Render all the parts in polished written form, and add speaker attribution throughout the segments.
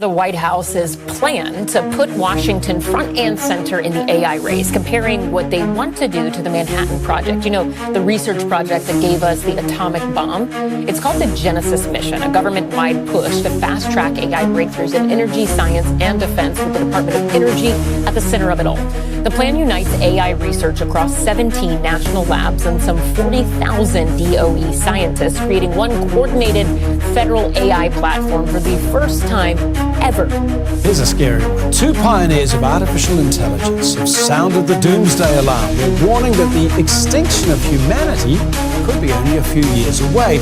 Speaker 1: The White House's plan to put Washington front and center in the AI race, comparing what they want to do to the Manhattan Project. You know, the research project that gave us the atomic bomb. It's called the Genesis mission, a government-wide push to fast-track AI breakthroughs in energy, science, and defense, with the Department of Energy at the center of it all. The plan unites AI research across 17 national labs and some 40,000 DOE scientists, creating one coordinated federal AI platform for the first time ever.
Speaker 2: Here's a scary one. Two pioneers of artificial intelligence have sounded the doomsday alarm. They're warning that the extinction of humanity could be only a few years away.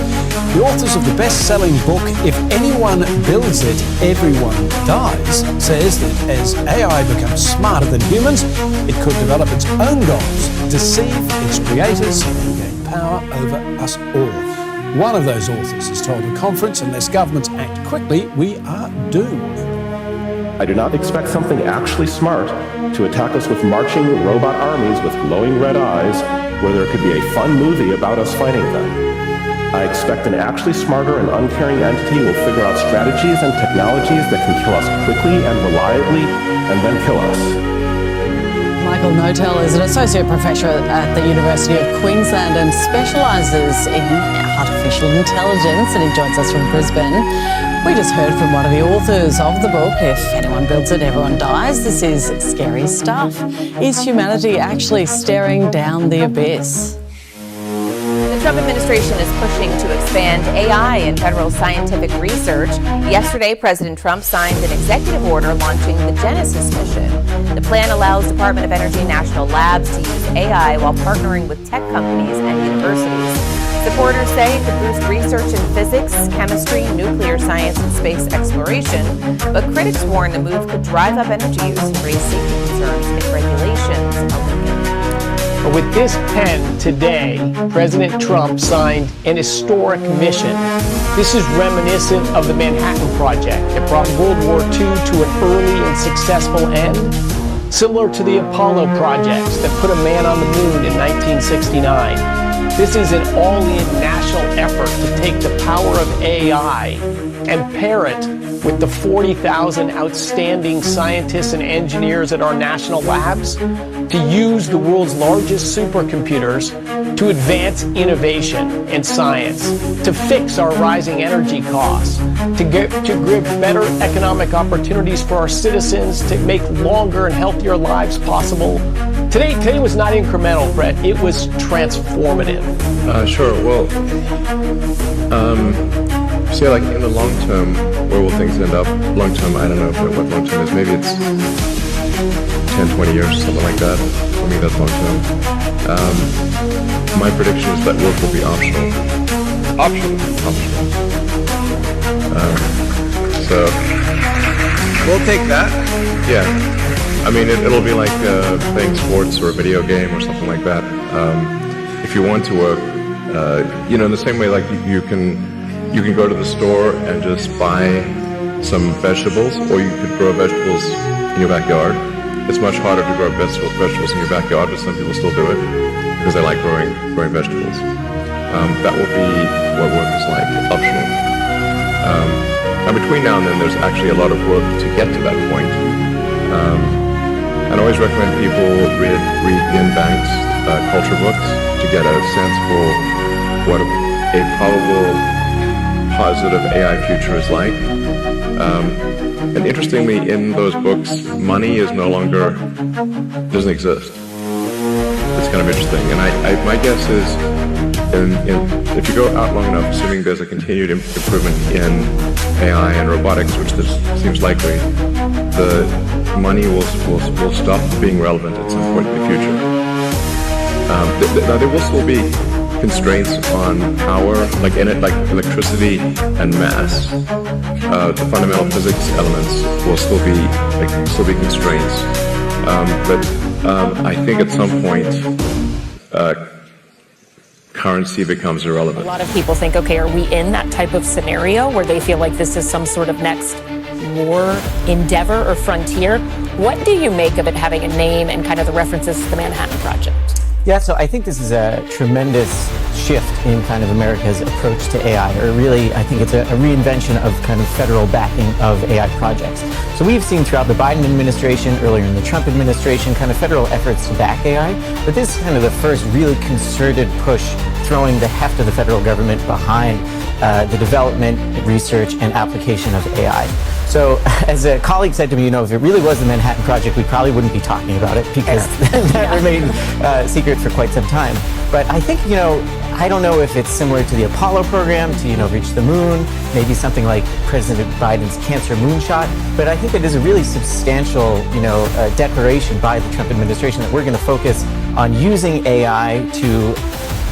Speaker 2: The authors of the best-selling book, If Anyone Builds It, Everyone Dies, says that as AI becomes smarter than humans, it could develop its own goals, deceive its creators, and gain power over us all. One of those authors has told a conference, unless governments act quickly, we are doomed.
Speaker 3: I do not expect something actually smart to attack us with marching robot armies with glowing red eyes, where there could be a fun movie about us fighting them. I expect an actually smarter and uncaring entity will figure out strategies and technologies that can kill us quickly and reliably, and then kill us.
Speaker 4: Michael Notel is an associate professor at the University of Queensland and specialises in artificial intelligence, and he joins us from Brisbane. We just heard from one of the authors of the book, If Anyone Builds It, Everyone Dies. This is scary stuff. Is humanity actually staring down the abyss?
Speaker 5: The Trump administration is pushing to expand AI in federal scientific research. Yesterday, President Trump signed an executive order launching the Genesis mission. The plan allows Department of Energy national labs to use AI while partnering with tech companies and universities. Supporters say it could boost research in physics, chemistry, nuclear science, and space exploration, but critics warn the move could drive up energy use and raise safety concerns if regulations are weakened.
Speaker 6: With this pen today, President Trump signed an historic mission. This is reminiscent of the Manhattan Project that brought World War II to an early and successful end, similar to the Apollo projects that put a man on the moon in 1969. This is an all-in national effort to take the power of AI and pair it with the 40,000 outstanding scientists and engineers at our national labs to use the world's largest supercomputers to advance innovation and science, to fix our rising energy costs, to give better economic opportunities for our citizens, to make longer and healthier lives possible. Today was not incremental, Brett. It was transformative.
Speaker 7: Sure. Well, so like in the long term, where will things end up? Long term, I don't know what long term is. Maybe it's 10, 20 years, something like that. For me, that's long term. My prediction is that work will be optional. Optional. So we'll take that. Yeah. I mean, it'll be like playing sports or a video game or something like that. If you want to work, in the same way, like you can go to the store and just buy some vegetables, or you could grow vegetables in your backyard. It's much harder to grow vegetables in your backyard, but some people still do it because they like growing vegetables. That will be what work is like, optional. And between now and then, there's actually a lot of work to get to that point. And I always recommend people read Ian Banks' culture books to get a sense for what a probable positive AI future is like. And interestingly, in those books, money is doesn't exist. It's kind of interesting. And my guess is, if you go out long enough, assuming there's a continued improvement in AI and robotics, which this seems likely, the money will stop being relevant at some point in the future. Now there will still be constraints on power, like electricity and mass. The fundamental physics elements will still be constraints. But I think at some point, currency becomes irrelevant.
Speaker 1: A lot of people think, okay, are we in that type of scenario where they feel like this is some sort of next war endeavor or frontier? What do you make of it having a name and kind of the references to the Manhattan Project?
Speaker 8: Yeah, so I think this is a tremendous shift in kind of America's approach to AI, or really, I think it's a reinvention of kind of federal backing of AI projects. So we've seen throughout the Biden administration, earlier in the Trump administration, kind of federal efforts to back AI, but this is kind of the first really concerted push throwing the heft of the federal government behind the development, research, and application of AI. So as a colleague said to me, if it really was the Manhattan Project, we probably wouldn't be talking about it because that remained secret for quite some time. But I think, I don't know if it's similar to the Apollo program to, reach the moon, maybe something like President Biden's cancer moonshot. But I think it is a really substantial, declaration by the Trump administration that we're going to focus on using AI to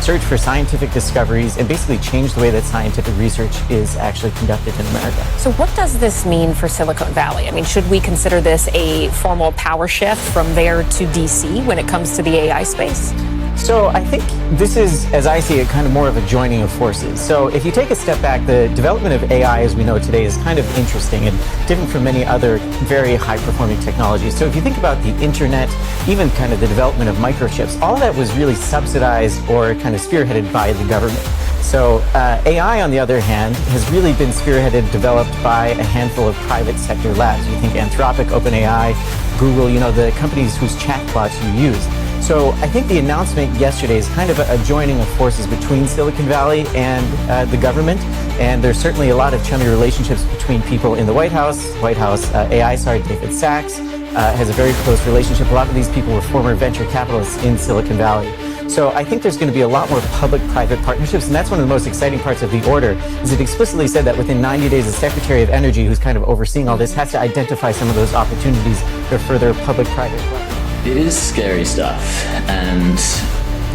Speaker 8: search for scientific discoveries and basically change the way that scientific research is actually conducted in America.
Speaker 1: So what does this mean for Silicon Valley? I mean, should we consider this a formal power shift from there to DC when it comes to the AI space?
Speaker 8: So I think this is, as I see it, kind of more of a joining of forces. So if you take a step back, the development of AI as we know today is kind of interesting and different from many other very high-performing technologies. So if you think about the internet, even kind of the development of microchips, all that was really subsidized or kind of spearheaded by the government. So AI, on the other hand, has really been spearheaded, developed by a handful of private sector labs. You think Anthropic, OpenAI, Google, the companies whose chatbots you use. So I think the announcement yesterday is kind of a joining of forces between Silicon Valley and the government. And there's certainly a lot of chummy relationships between people in the White House. David Sachs has a very close relationship. A lot of these people were former venture capitalists in Silicon Valley. So I think there's going to be a lot more public-private partnerships, and that's one of the most exciting parts of the order, is it explicitly said that within 90 days, the Secretary of Energy, who's kind of overseeing all this, has to identify some of those opportunities for further public-private partnerships.
Speaker 9: It is scary stuff, and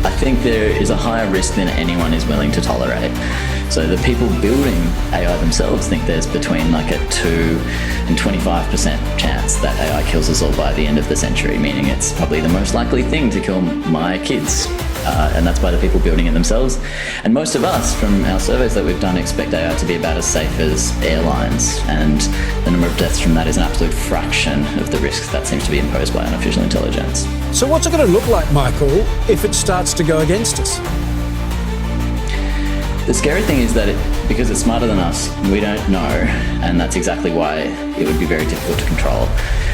Speaker 9: I think there is a higher risk than anyone is willing to tolerate. So the people building AI themselves think there's between like a 2 and 25% chance that AI kills us all by the end of the century, meaning it's probably the most likely thing to kill my kids. And that's by the people building it themselves. And most of us, from our surveys that we've done, expect AI to be about as safe as airlines. And the number of deaths from that is an absolute fraction of the risks that seems to be imposed by artificial intelligence.
Speaker 2: So what's it going to look like, Michael, if it starts to go against us?
Speaker 9: The scary thing is that because it's smarter than us, we don't know, and that's exactly why it would be very difficult to control.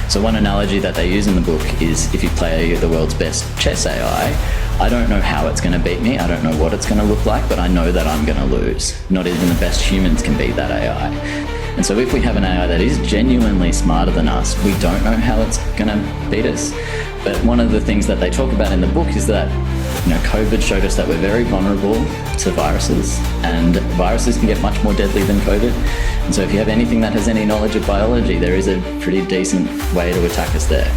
Speaker 9: So one analogy that they use in the book is if you play the world's best chess AI, I don't know how it's going to beat me, I don't know what it's going to look like, but I know that I'm going to lose. Not even the best humans can beat that AI. And so if we have an AI that is genuinely smarter than us, we don't know how it's going to beat us. But one of the things that they talk about in the book is that COVID showed us that we're very vulnerable to viruses, and viruses can get much more deadly than COVID. And so if you have anything that has any knowledge of biology, there is a pretty decent way to attack us there.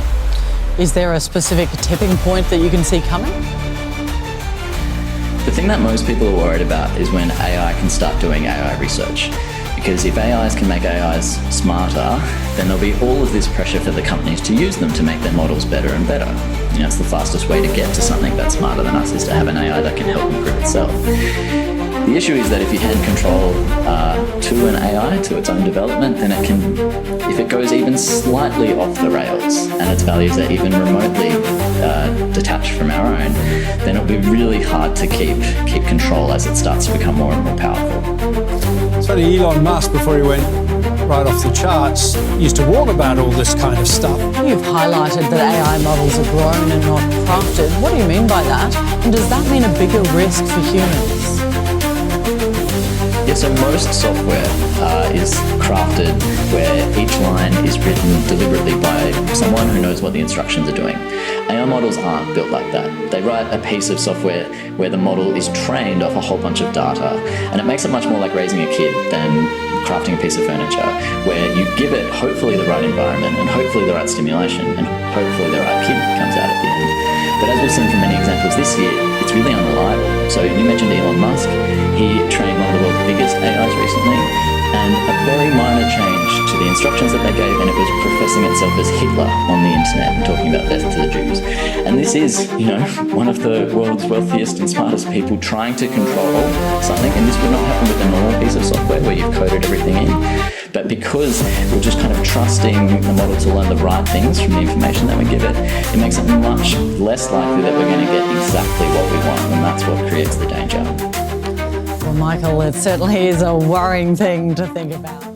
Speaker 4: Is there a specific tipping point that you can see coming?
Speaker 9: The thing that most people are worried about is when AI can start doing AI research. Because if AIs can make AIs smarter, then there'll be all of this pressure for the companies to use them to make their models better and better. It's the fastest way to get to something that's smarter than us is to have an AI that can help improve itself. The issue is that if you hand control to an AI, to its own development, then it can, if it goes even slightly off the rails and its values are even remotely detached from our own, then it'll be really hard to keep control as it starts to become more and more powerful.
Speaker 2: So Elon Musk, before he went right off the charts, used to warn about all this kind of stuff.
Speaker 4: You've highlighted that AI models are grown and not crafted. What do you mean by that? And does that mean a bigger risk for humans?
Speaker 9: Yeah, so most software is crafted where each line is written deliberately by someone who knows what the instructions are doing. AI models aren't built like that. They write a piece of software where the model is trained off a whole bunch of data, and it makes it much more like raising a kid than crafting a piece of furniture, where you give it hopefully the right environment and hopefully the right stimulation and hopefully the right kid comes out at the end. But as we've seen from many examples this year, it's really unreliable. So you mentioned Elon Musk. He trained one of the world's biggest AIs recently, and a very minor change to the instructions that they gave, and it was professing itself as Hitler on the internet and talking about death to the Jews. And this is, one of the world's wealthiest and smartest people trying to control something, and this would not happen with a normal piece of software where you've coded everything in. But because we're just kind of trusting the model to learn the right things from the information that we give it, it makes it much less likely that we're going to get exactly what we want, and that's what creates the danger.
Speaker 4: Well, Michael, it certainly is a worrying thing to think about.